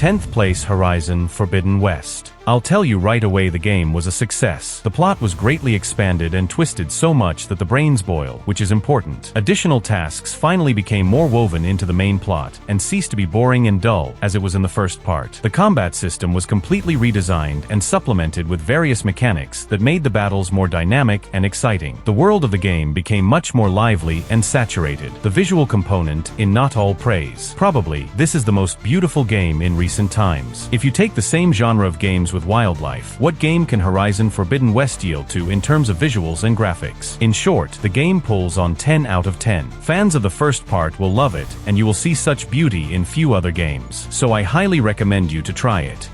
10th place, Horizon Forbidden West. I'll tell you right away, the game was a success. The plot was greatly expanded and twisted so much that the brains boil, which is important. Additional tasks finally became more woven into the main plot, and ceased to be boring and dull, as it was in the first part. The combat system was completely redesigned and supplemented with various mechanics that made the battles more dynamic and exciting. The world of the game became much more lively and saturated. The visual component, in not all praise. Probably, this is the most beautiful game in recent times. If you take the same genre of games with wildlife, what game can Horizon Forbidden West yield to in terms of visuals and graphics? In short, the game pulls on 10 out of 10. Fans of the first part will love it, and you will see such beauty in few other games. So I highly recommend you to try it.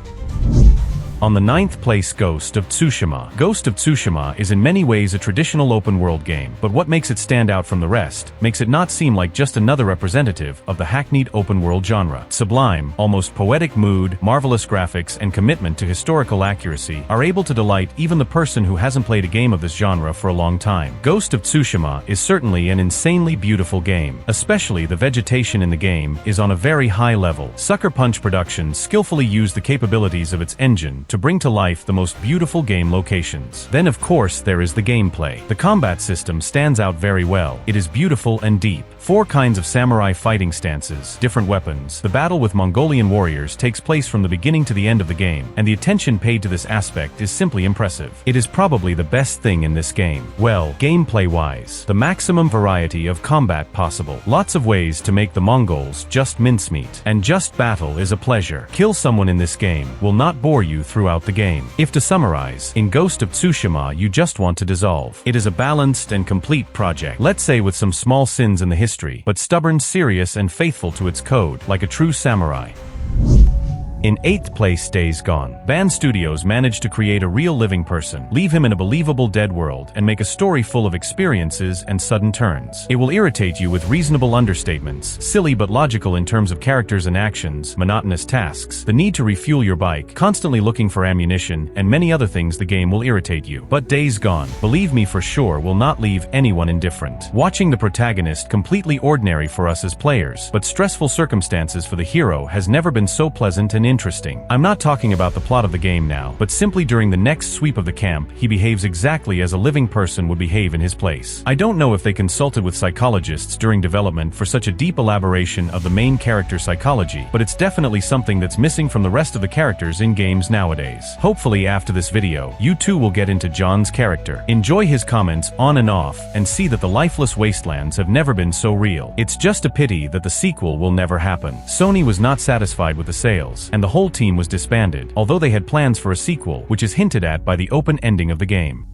On the 9th place, Ghost of Tsushima. Ghost of Tsushima is in many ways a traditional open-world game, but what makes it stand out from the rest, makes it not seem like just another representative of the hackneyed open-world genre. Sublime, almost poetic mood, marvelous graphics, and commitment to historical accuracy are able to delight even the person who hasn't played a game of this genre for a long time. Ghost of Tsushima is certainly an insanely beautiful game. Especially the vegetation in the game is on a very high level. Sucker Punch Productions skillfully used the capabilities of its engine to bring to life the most beautiful game locations. Then of course there is the gameplay. The combat system stands out very well. It is beautiful and deep. 4 kinds of samurai fighting stances, different weapons. The battle with Mongolian warriors takes place from the beginning to the end of the game, and the attention paid to this aspect is simply impressive. It is probably the best thing in this game. Well, gameplay-wise, the maximum variety of combat possible. Lots of ways to make the Mongols just mincemeat. And just battle is a pleasure. Kill someone in this game will not bore you throughout the game. If to summarize, in Ghost of Tsushima you just want to dissolve. It is a balanced and complete project. Let's say with some small sins in the history, but stubborn, serious, and faithful to its code, like a true samurai. In 8th place, Days Gone. Band Studios managed to create a real living person, leave him in a believable dead world, and make a story full of experiences and sudden turns. It will irritate you with reasonable understatements, silly but logical in terms of characters and actions, monotonous tasks, the need to refuel your bike, constantly looking for ammunition, and many other things. The game will irritate you. But Days Gone, believe me for sure, will not leave anyone indifferent. Watching the protagonist, completely ordinary for us as players, but stressful circumstances for the hero, has never been so pleasant and interesting. I'm not talking about the plot of the game now, but simply during the next sweep of the camp, he behaves exactly as a living person would behave in his place. I don't know if they consulted with psychologists during development for such a deep elaboration of the main character psychology, but it's definitely something that's missing from the rest of the characters in games nowadays. Hopefully after this video, you too will get into John's character, enjoy his comments on and off, and see that the lifeless wastelands have never been so real. It's just a pity that the sequel will never happen. Sony was not satisfied with the sales, and the whole team was disbanded, although they had plans for a sequel, which is hinted at by the open ending of the game.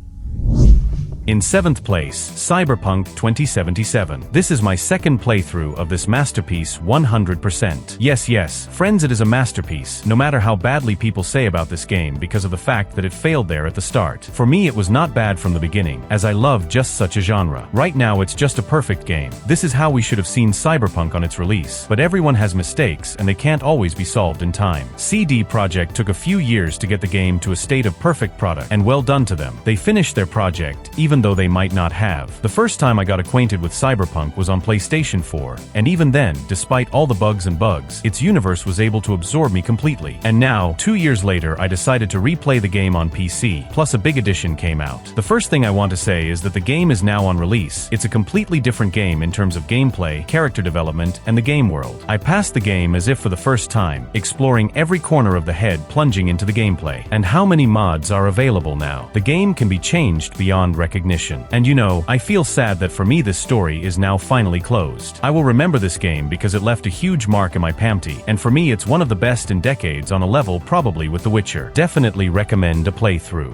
In 7th place, Cyberpunk 2077. This is my second playthrough of this masterpiece 100%. Yes, friends, it is a masterpiece, no matter how badly people say about this game because of the fact that it failed there at the start. For me it was not bad from the beginning, as I love just such a genre. Right now it's just a perfect game. This is how we should have seen Cyberpunk on its release. But everyone has mistakes, and they can't always be solved in time. CD Projekt took a few years to get the game to a state of perfect product, and well done to them. They finished their project, even though they might not have. The first time I got acquainted with Cyberpunk was on PlayStation 4, and even then, despite all the bugs, its universe was able to absorb me completely. And now, 2 years later, I decided to replay the game on PC, plus a big edition came out. The first thing I want to say is that the game is now on release. It's a completely different game in terms of gameplay, character development, and the game world. I passed the game as if for the first time, exploring every corner of the head, plunging into the gameplay. And how many mods are available now? The game can be changed beyond recognition. And you know, I feel sad that for me this story is now finally closed. I will remember this game because it left a huge mark in my PAMT, and for me it's one of the best in decades, on a level probably with The Witcher. Definitely recommend a playthrough.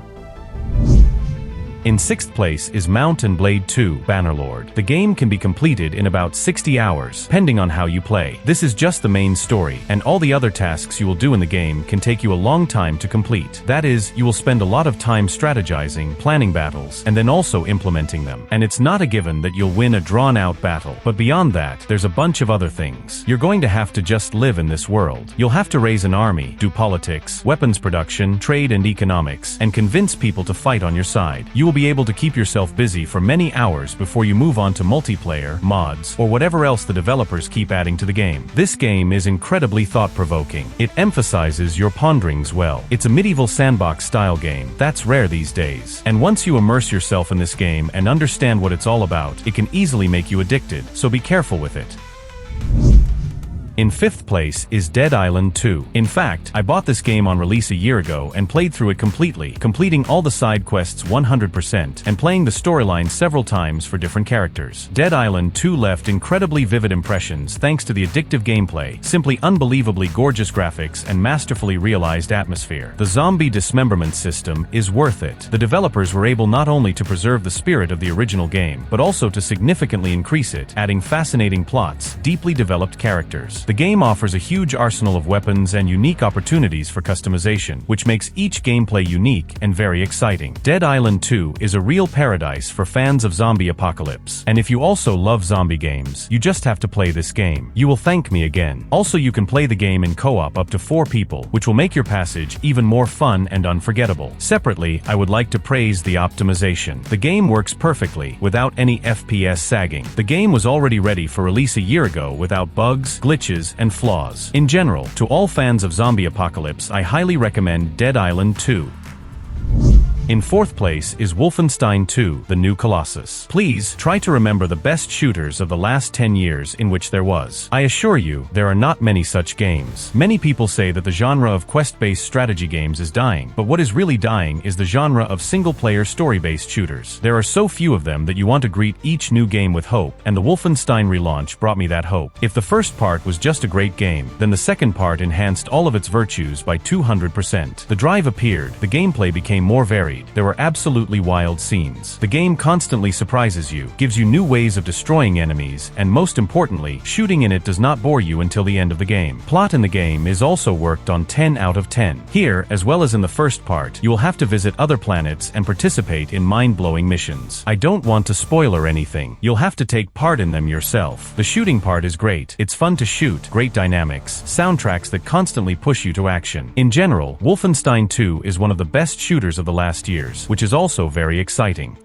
In 6th place is Mount & Blade 2: Bannerlord. The game can be completed in about 60 hours, depending on how you play. This is just the main story, and all the other tasks you will do in the game can take you a long time to complete. That is, you will spend a lot of time strategizing, planning battles, and then also implementing them. And it's not a given that you'll win a drawn-out battle. But beyond that, there's a bunch of other things. You're going to have to just live in this world. You'll have to raise an army, do politics, weapons production, trade and economics, and convince people to fight on your side. You will be able to keep yourself busy for many hours before you move on to multiplayer, mods, or whatever else the developers keep adding to the game. This game is incredibly thought-provoking. It emphasizes your ponderings well. It's a medieval sandbox-style game. That's rare these days. And once you immerse yourself in this game and understand what it's all about, it can easily make you addicted, so be careful with it. In 5th place is Dead Island 2. In fact, I bought this game on release a year ago and played through it completely, completing all the side quests 100% and playing the storyline several times for different characters. Dead Island 2 left incredibly vivid impressions thanks to the addictive gameplay, simply unbelievably gorgeous graphics, and masterfully realized atmosphere. The zombie dismemberment system is worth it. The developers were able not only to preserve the spirit of the original game, but also to significantly increase it, adding fascinating plots, deeply developed characters. The game offers a huge arsenal of weapons and unique opportunities for customization, which makes each gameplay unique and very exciting. Dead Island 2 is a real paradise for fans of zombie apocalypse. And if you also love zombie games, you just have to play this game. You will thank me again. Also, you can play the game in co-op up to 4 people, which will make your passage even more fun and unforgettable. Separately, I would like to praise the optimization. The game works perfectly, without any FPS sagging. The game was already ready for release a year ago without bugs, glitches, and flaws. In general, to all fans of zombie apocalypse, I highly recommend Dead Island 2. In 4th place is Wolfenstein 2, The New Colossus. Please, try to remember the best shooters of the last 10 years in which there was. I assure you, there are not many such games. Many people say that the genre of quest-based strategy games is dying, but what is really dying is the genre of single-player story-based shooters. There are so few of them that you want to greet each new game with hope, and the Wolfenstein relaunch brought me that hope. If the first part was just a great game, then the second part enhanced all of its virtues by 200%. The drive appeared, the gameplay became more varied. There were absolutely wild scenes. The game constantly surprises you, gives you new ways of destroying enemies, and most importantly, shooting in it does not bore you until the end of the game. Plot in the game is also worked on 10 out of 10. Here, as well as in the first part, you will have to visit other planets and participate in mind-blowing missions. I don't want to spoiler anything. You'll have to take part in them yourself. The shooting part is great. It's fun to shoot, great dynamics, soundtracks that constantly push you to action. In general, Wolfenstein 2 is one of the best shooters of the last years, which is also very exciting.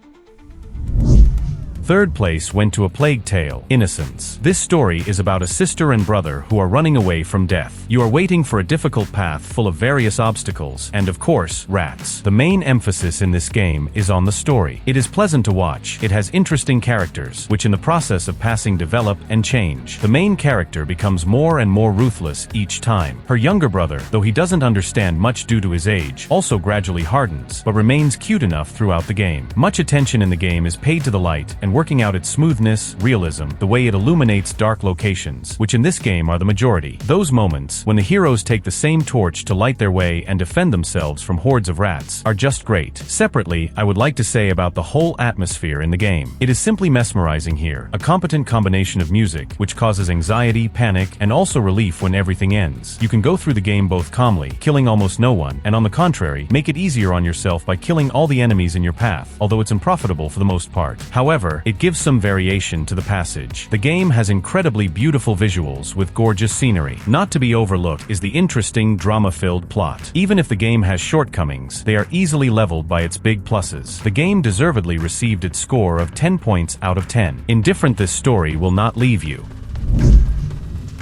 3rd place went to A Plague Tale, Innocence. This story is about a sister and brother who are running away from death. You are waiting for a difficult path full of various obstacles, and of course, rats. The main emphasis in this game is on the story. It is pleasant to watch. It has interesting characters, which in the process of passing develop and change. The main character becomes more and more ruthless each time. Her younger brother, though he doesn't understand much due to his age, also gradually hardens, but remains cute enough throughout the game. Much attention in the game is paid to the light, and working out its smoothness, realism, the way it illuminates dark locations, which in this game are the majority. Those moments, when the heroes take the same torch to light their way and defend themselves from hordes of rats, are just great. Separately, I would like to say about the whole atmosphere in the game. It is simply mesmerizing here, a competent combination of music, which causes anxiety, panic, and also relief when everything ends. You can go through the game both calmly, killing almost no one, and on the contrary, make it easier on yourself by killing all the enemies in your path, although it's unprofitable for the most part. However, it gives some variation to the passage. The game has incredibly beautiful visuals with gorgeous scenery. Not to be overlooked is the interesting, drama-filled plot. Even if the game has shortcomings, they are easily leveled by its big pluses. The game deservedly received its score of 10 points out of 10. Indifferent, this story will not leave you.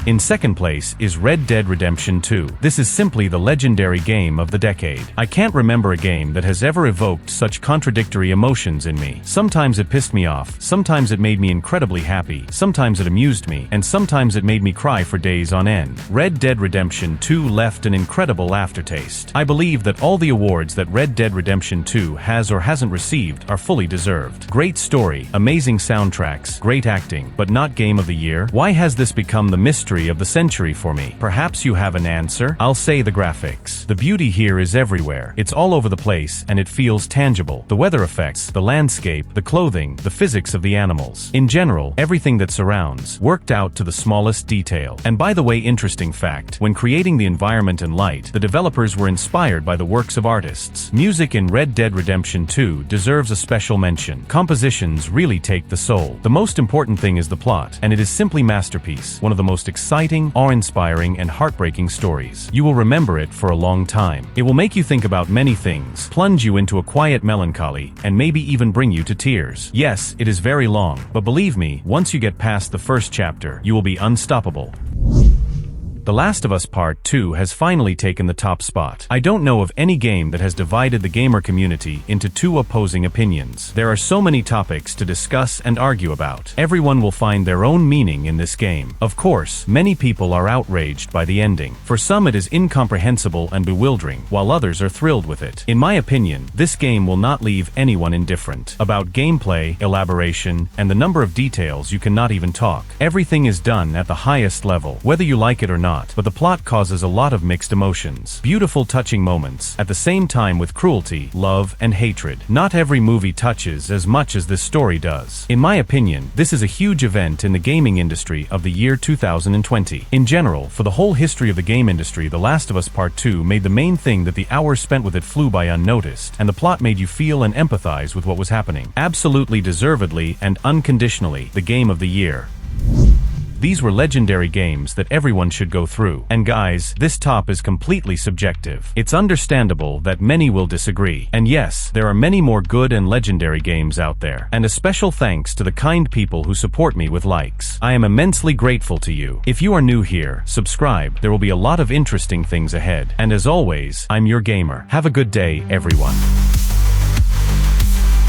In 2nd place is Red Dead Redemption 2. This is simply the legendary game of the decade. I can't remember a game that has ever evoked such contradictory emotions in me. Sometimes it pissed me off, sometimes it made me incredibly happy, sometimes it amused me, and sometimes it made me cry for days on end. Red Dead Redemption 2 left an incredible aftertaste. I believe that all the awards that Red Dead Redemption 2 has or hasn't received are fully deserved. Great story, amazing soundtracks, great acting, but not Game of the Year? Why has this become the mystery of the century for me? Perhaps you have an answer? I'll say the graphics. The beauty here is everywhere. It's all over the place, and it feels tangible. The weather effects, the landscape, the clothing, the physics of the animals. In general, everything that surrounds, worked out to the smallest detail. And by the way, interesting fact, when creating the environment and light, the developers were inspired by the works of artists. Music in Red Dead Redemption 2 deserves a special mention. Compositions really take the soul. The most important thing is the plot, and it is simply masterpiece, one of the most exciting, awe-inspiring, and heartbreaking stories. You will remember it for a long time. It will make you think about many things, plunge you into a quiet melancholy, and maybe even bring you to tears. Yes, it is very long, but believe me, once you get past the first chapter, you will be unstoppable. The Last of Us Part 2 has finally taken the top spot. I don't know of any game that has divided the gamer community into two opposing opinions. There are so many topics to discuss and argue about. Everyone will find their own meaning in this game. Of course, many people are outraged by the ending. For some it is incomprehensible and bewildering, while others are thrilled with it. In my opinion, this game will not leave anyone indifferent. About gameplay, elaboration, and the number of details you cannot even talk. Everything is done at the highest level, whether you like it or not. But the plot causes a lot of mixed emotions. Beautiful, touching moments, at the same time with cruelty, love, and hatred. Not every movie touches as much as this story does. In my opinion, this is a huge event in the gaming industry of the year 2020. In general, for the whole history of the game industry, The Last of Us Part 2 made the main thing that the hours spent with it flew by unnoticed, and the plot made you feel and empathize with what was happening. Absolutely deservedly and unconditionally, the game of the year. These were legendary games that everyone should go through. And guys, this top is completely subjective. It's understandable that many will disagree. And yes, there are many more good and legendary games out there. And a special thanks to the kind people who support me with likes. I am immensely grateful to you. If you are new here, subscribe. There will be a lot of interesting things ahead. And as always, I'm your gamer. Have a good day, everyone.